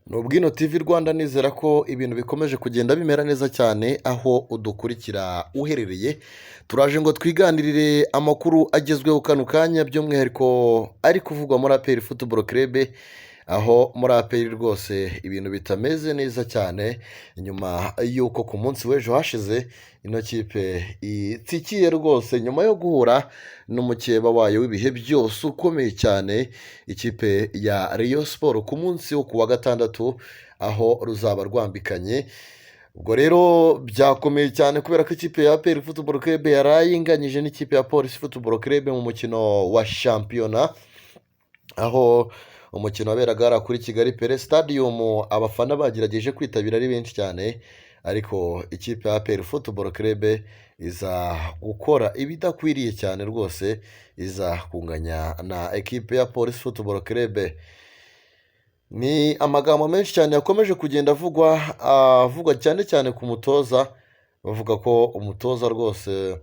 Nubwino TV Rwanda nizera ko ibintu bikomeje kugenda bimera neza cyane aho udukurikira uherereye. Turaje ngo twiganirire amakuru agezweho kano kanya by'umwihariko ari kuvugwa muri APR Football Club, aho muri APR rwose ibintu bitameze neza cyane nyuma y'uko ku munsi w'ejo hashize ino kipe itsikiye rwose nyuma yo guhura n'umukeba wayo w'ibihe byose ukomeye cyane, ikipe ya Rayon Sport ku munsi wo ku wa gatandatu aho ruzaba rwambikanye. Ubwo rero byakomeye cyane kubera ko ikipe ya APR Football Club yaraye inganyije n'ikipe ya Police Football Club mu mukino wa shampiyona, aho umukino waberaga hariya kuri Kigali Pele Stadium. Abafana bagerageje kwitabira ari benshi cyane, ariko ikipe ya APR Football Club iza gukora ibidakwiriye cyane rwose, iza kunganya na ekipe ya Police Football Club. Ni amagambo menshi cyane yakomeje kugenda avugwa cyane cyane ku mutoza, bavuga ko umutoza rwose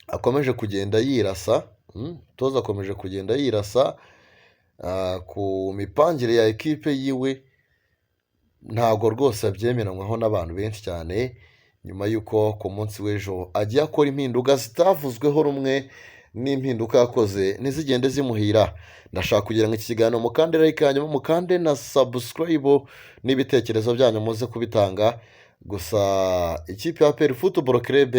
akomeje kugenda yirasa, umutoza akomeje kugenda yirasa ku mipangire ya ekipe yiwe. Ntabwo rwose abyemeranywaho n'abantu benshi cyane, nyuma y'uko ku munsi w'ejo agiye akora impinduka zitavuzweho rumwe, n'impinduka yakoze ntizigende zimuhira. Ndashaka kugira ngo iki kiganiro mukande like, hanyuma mukande na subscribe, n'ibitekerezo byanyu muze kubitanga. Gusa ikipe ya APR Football Club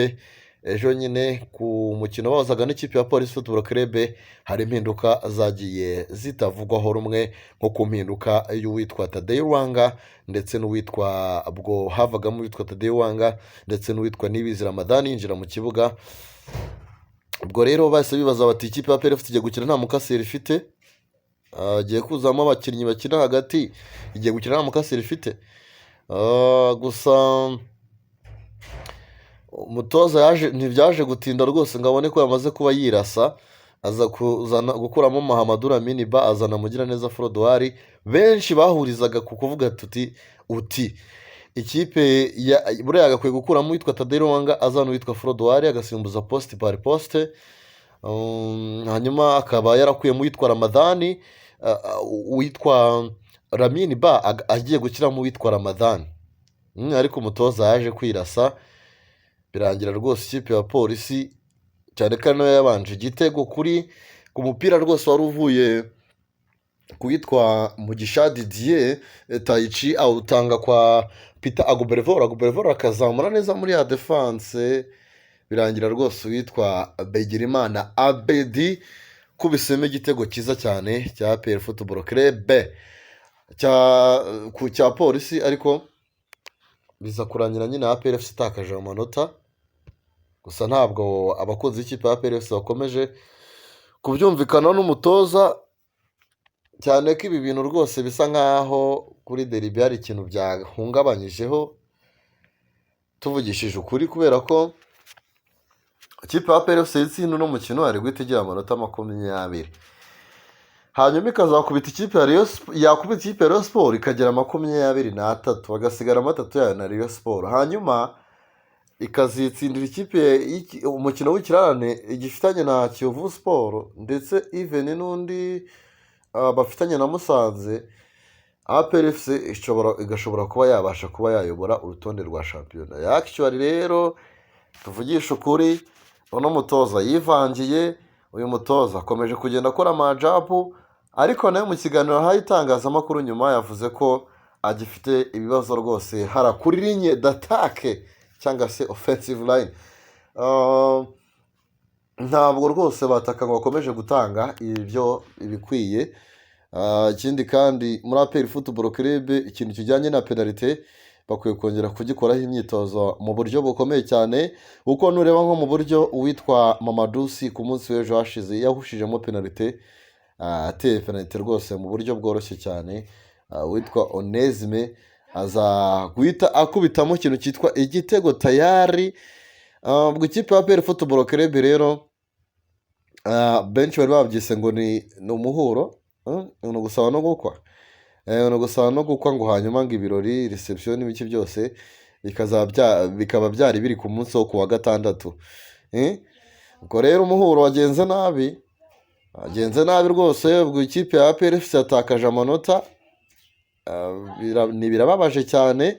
ejo nyine ku mukino wazaga n'ikipe ya Police Football Club hari impinduka zagiye zitavugwaho rumwe, nko ku mpinduka y'uwitwa Tadei Rwanga ndetse n'uwitwa bwo havagamo uwitwa Tadei Rwanga ndetse n'uwitwa Niyibizi Ramadani yinjira mu kibuga. Ubwo rero bahise bibaza bati ikipe ya APR igiye gukina nta mukaseri ifite, agiye kuzamo abakinnyi bakina hagati, igiye gukina nta mukaseri ifite. Gusa umutoza ntibyaje gutinda rwose ngo abone ko yamaze kuba yirasa, aza gukuramo Mahamadou Lamine Ba, azana Mugiraneza Frodouard. Benshi bahurizaga ku kuvuga uti ikipe buriya yagakwiye gukuramo uwitwa Tadei Rwanga, azana uwitwa Frodouard agasimbuza poste par poste, hanyuma akaba yarakuyemo uwitwa Ramadani, uwitwa Lamine Ba agiye gushyiramo uwitwa Ramadani. Ariko umutoza yaje kwirasa birangira rwose ikipe ya polisi, cyane ko nayo yabanje igitego ku mupira rwose wari uvuye ku witwa Mugisha Didier Taichi, awutanga kwa Peter Agubervor akazamura neza muri ya defense, birangira rwose uwitwa Begirimana Abedi kubisemo igitego cyiza cyane cya APR Football Club cya polisi. Ariko biza kurangira nyine APR FC itakaje amanota. Gusa ntabwo abakunzi b'ikipe ya APR FC bakomeje kubyumvikana n'umutoza, cyane ko ibi bintu rwose bisa nkaho kuri Derby hari ikintu byahungabanyijeho, tuvugishije ukuri, kubera ko ikipe ya APR FC itsinda uno mukino ari guhita igira amanota 20, hanyuma ikazakubita ikipe ya Rayon Sport ikagira 23, bagasigara 3 yayo na Rayon Sport, hanyuma ikazitsindira ikipe umukino w'ikirarane igifitanye na Kiyovu Sport ndetse even n'undi bafitanye na Musanze. APR FC igashobora kuba yabasha kuba yayobora urutonde rwa shampiyona. Actually rero tuvugisha ukuri, uno mutoza yivangiye. Uyu mutoza akomeje kugenda akora amajabu, ariko nawe mu kiganiro hayi itangazamakuru nyuma yavuze ko agifite ibibazo rwose hara kuri ligne d'attaque cyangwa se offensive line. Ntabwo rwose bataka ngo bakomeje gutanga ibikwiye. Ikindi kandi muri APR Football Club ikintu kijyanye na penalite bakwiye kongera kugikoraho imyitozo mu buryo bukomeye cyane, kuko nureba nko mu buryo uwitwa Mamadou Si ku munsi w'ejo hashize yahushijemo penalite, ateye penalite rwose mu buryo bworoshye cyane. Witwa Onesme aza guhita akubitamo ikintu cyitwa igitego tayari. Ubwo ikipe ya APR Football Club rero benshi bari babyise ngo ni umuhuro, ni ugusaba no gukwa, ni ugusaba no gukwa, ngo hanyuma ngo ibirori reception n'ibiki byose bikaba byari biri ku munsi wo ku wa gatandatu. Ubwo rero umuhuro wagenze nabi rwose. Ubwo ikipe ya APR FC yatakaje amanota, birababaje cyane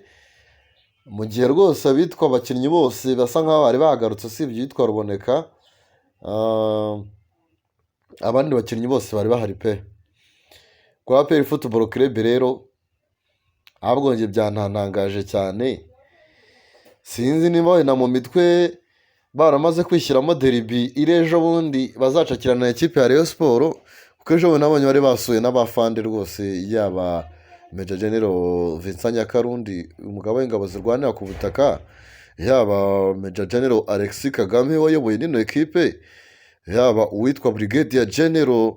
mu gihe rwose abitwa abakinnyi bose basa nk'aho bari bagarutse usibye uwitwa Ruboneka. Ah, abandi bakinnyi bose bari bahari pe. Kwa APR Football Club rero ahubwo njye byantangaje cyane, sinzi niba wenda mu mitwe baramaze kwishyiramo deribi iri ejo bundi bazacakirana na ekipe ya Rayon Sport, kuko ejo bundi nabonye bari basuye n'abafande rwose, yaba Major General Vincent Nyakarundi umugabo w'ingabo zirwanira ku butaka, yaba Major General Alexis Kagame wayoboye nino ekipe, yaba uwitwa Brigadier General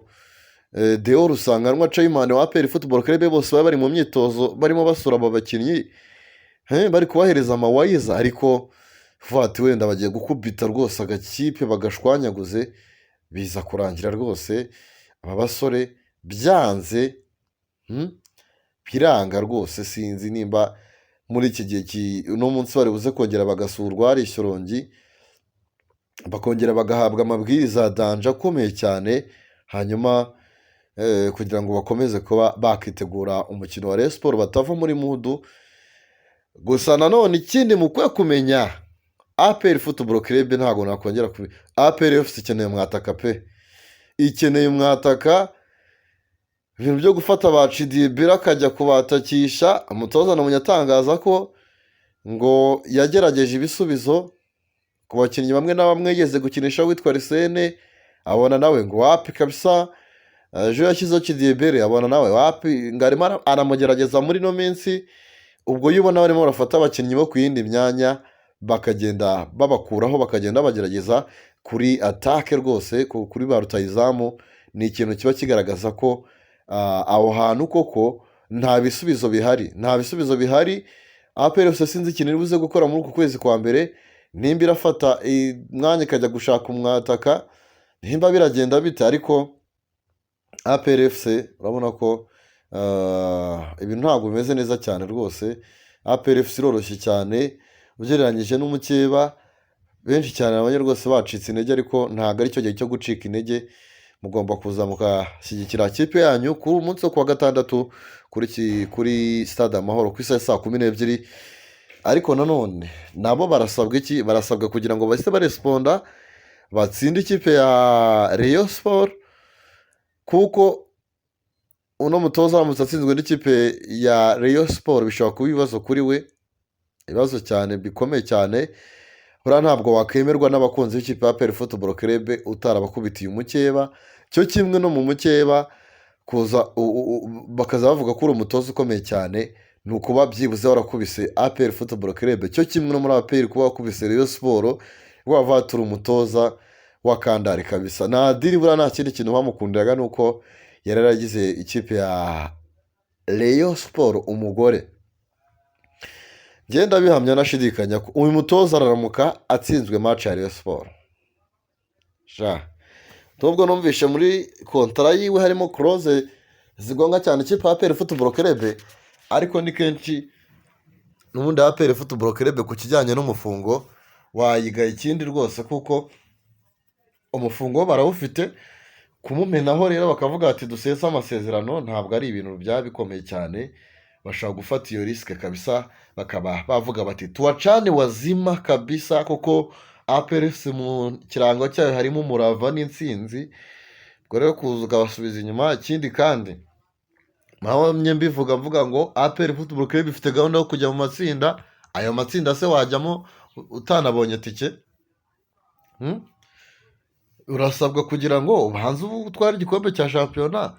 Deo Rusanganwa Chairman wa APR Football Club, bose bari mu myitozo barimo basura aba bakinnyi, bari kubahereza amawayiza, ariko vati wenda bagiye gukubita rwose agakipe bagashwanyaguze, biza kurangira rwose aba basore byanze, biranga rwose. Sinzi nimba muri iki gihe uno munsi bari buze kongera bagasurwa ari ishyorongi, bakongera bagahabwa amabwiriza ya danje akomeye cyane, hanyuma kugira ngo bakomeze kuba bakitegura umukino wa Rayon Sport batava muri mudu. Gusa nanone ikindi mukwiye kumenya, APR Football Club ntabwo nakongera APR FC ikeneye umwataka pe, ikeneye umwataka. Ibintu byo gufata ba Chidibira akajya kubatakisha, umutoza namunye atangaza ko ngo yagerageje ibisubizo ku bakinnyi bamwe na bamwe yigeze gukinisha witwa Risene, abona nawe ngo wapi kabisa. Ejo yashyizeho Chidibira abona nawe wapi, ngo arimo aramugerageza muri no minsi. Ubwo iyo ubona barimo barafata abakinnyi bo ku yindi myanya bakagenda babakuraho, bakagenda bagerageza kuri atake rwose kuri ba rutayizamu, ni ikintu kiba kigaragaza ko aho hantu koko nta bisubizo bihari. APR FC sinzi ikintu iri buze gukora muri uku kwezi kwa mbere, nimba irafata umwanya ikajya gushaka umwataka, nimba biragenda bite, ariko APR FC urabona ko ibintu ntabwo bimeze neza cyane rwose. APR FC iroroshye cyane ugereranyije n'umukeba, benshi cyane abanye rwose bacitse intege, ariko ntabwo ari cyo gihe cyo gucika intege. Mugomba kuza mugashyigikira kipe yanyu ku munsi wo kuwa gatandatu kuri Stade Amahoro ku isaha 12:00. Ariko nanone nabo barasabwa kugira ngo bahise baresponda batsinde ikipe ya Rayon Sport, kuko uno mutoza aramutse atsinzwe n'ikipe ya Rayon Sport bishobora kuba ibibazo kuri we, ibibazo cyane bikomeye cyane. Buriya ntabwo wakemerwa n'abakunzi b'ikipe ya APR Football Club utarabakubitiye umukeba, cyo kimwe no mu mukeba kuza bakaza bavuga ko uri umutoza ukomeye cyane, ni ukuba byibuze warakubise APR Football Club, cyo kimwe no muri APR kuba wakubise Rayon Sport, wava turi umutoza wakandari kabisa. Na diri buriya nta kindi kintu bamukundiraga, nuko yari yaragize ikipe ya Rayon Sport umugore. Genda bihamya nashidikanya ko uyu mutoza araramuka atsinzwe match ya Rayon Sport. Tubwo numvishe muri kontara yiwe harimo clause zigonga cyane ikipe ya APR Football Club, ariko ni kenshi n'ubundi APR Football Club ku kijyanye n'umufungo wayiga ikindi rwose, kuko umufungo barawufite, kumumenaho rero bakavuga ati dusesa amasezerano, ntabwo ari ibintu byaba bikomeye cyane. Bashaka gufata iyo risk kabisa, bakaba bavuga bati tuwacane wazima kabisa, kuko APR FC mu kirango cyayo harimo umurava n'intsinzi. Ubwo rero kuza ukabasubiza inyuma. Ikindi kandi mpamye mbivuga mvuga ngo APR Football Club ifite gahunda yo kujya mu matsinda. Ayo matsinda se wajyamo utanabonye tike? Urasabwa kugira ngo ubanze utware igikombe cya shampiyona,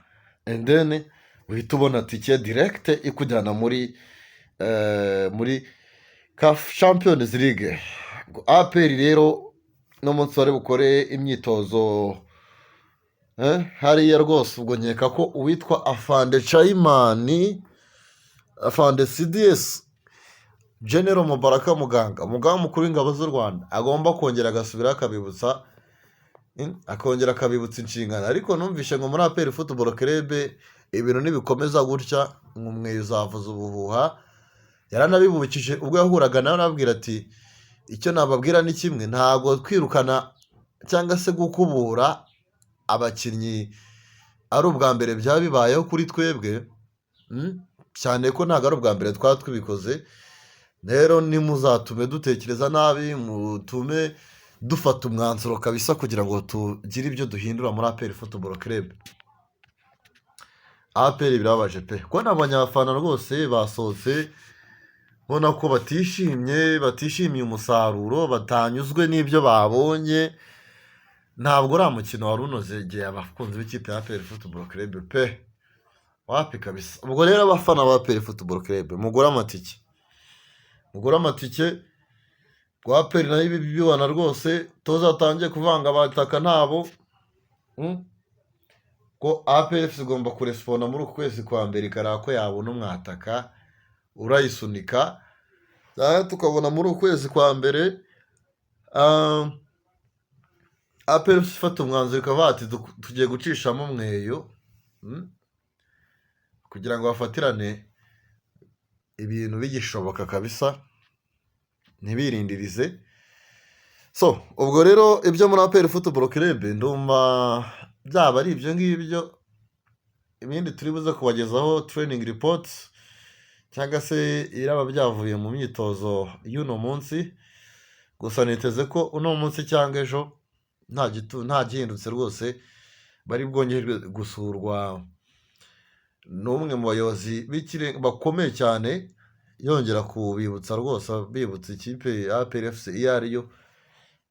and then uhita ubona tike direct ikujyana muri CAF Champions League. APR rero no munsi bari bukore imyitozo hariya rwose. Ubwo nkeka ko uwitwa Afande Chaimani, Afande CDS General Mubaraka Muganga, umugaba mukuru w'ingabo z'u Rwanda, agomba kongera agasubira akabibutsa inshingano. Ariko numvishe ngo muri APR Football Club ibintu nibikomeza gutya umwe uzavuza ubuhuha. Yaranabibukije ubwo yahuraga nawe, arabwira ati icyo nababwira ni kimwe, ntabwo kwirukana cyangwa se gukubura abakinnyi ari ubwa mbere byaba bibayeho kuri twebwe. cyane ko ntabwo ari ubwa mbere twaba tubikoze. Rero nimuzatume dutekereza nabi, mutume dufata umwanzuro kabisa kugira ngo tugire ibyo duhindura muri APR Football Club. APR birababaje pe, ko n'abanyafana rwose basohotse ubona ko batishimiye umusaruro, batanyuzwe n'ibyo babonye. Ntabwo uriya mukino wari unozegeye abakunzi b'ikipe ya APR Football Club pe, wapi kabisa. Ubwo rero abafana ba APR Football Club mugure amatike kwa APR nayo ibi bibona rwose, tuzatangiye kuvanga abataka ntabo ko APR igomba kurespona muri uku kwezi kwa mbere, ikaraba ko yabona umwataka urayisunika, tukabona muri uku kwezi kwa mbere APR ifata umwanzuro ikavuga ati tugiye gucishamo umweyo kugira ngo bafatirane ibintu bigishoboka kabisa, ntibirindirize. So ubwo rero ibyo muri APR Football Club ndumva byaba ari ibyo ngibyo. Ibindi turi buze kubagezaho training reports cyangwa se iraba byavuye mu myitozo y'uno munsi. Gusa niteze ko uno munsi cyangwa ejo nta gihindutse rwose, bari bwongerwe gusurwa n'umwe mu bayobozi bakomeye cyane, yongera kubibutsa rwose, bibutsa ikipe ya APR FC iyo ariyo.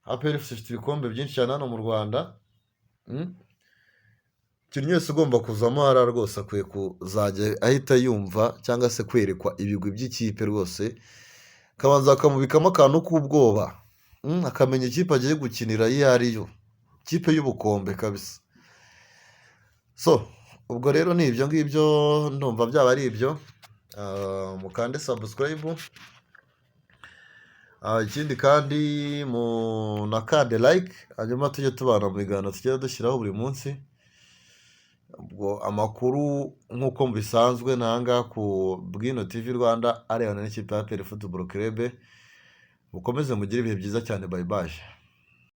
APR FC ifite ibikombe byinshi cyane hano mu Rwanda. Ikintu wese ugomba kuzamo hariya rwose akwiye kuzajya ahita yumva cyangwa se kwerekwa ibigwi by'ikipe rwose, akabanza akamubikamo akantu k'ubwoba, akamenya ikipe agiye gukinira iyo ariyo, ikipe y'ubukombe kabisa. So ubwo rero ni ibyo ngibyo, ndumva byaba ari ibyo. Mukande subscribe, ikindi kandi munakande like, hanyuma tujye tubana mu biganiro tugenda dushyiraho buri munsi. Ubwo amakuru nk'uko bisanzwe nanga ku Bwino TV Rwanda arebana n'ikipe ya APR Football Club. Mukomeze mugire ibihe byiza cyane, bye bye.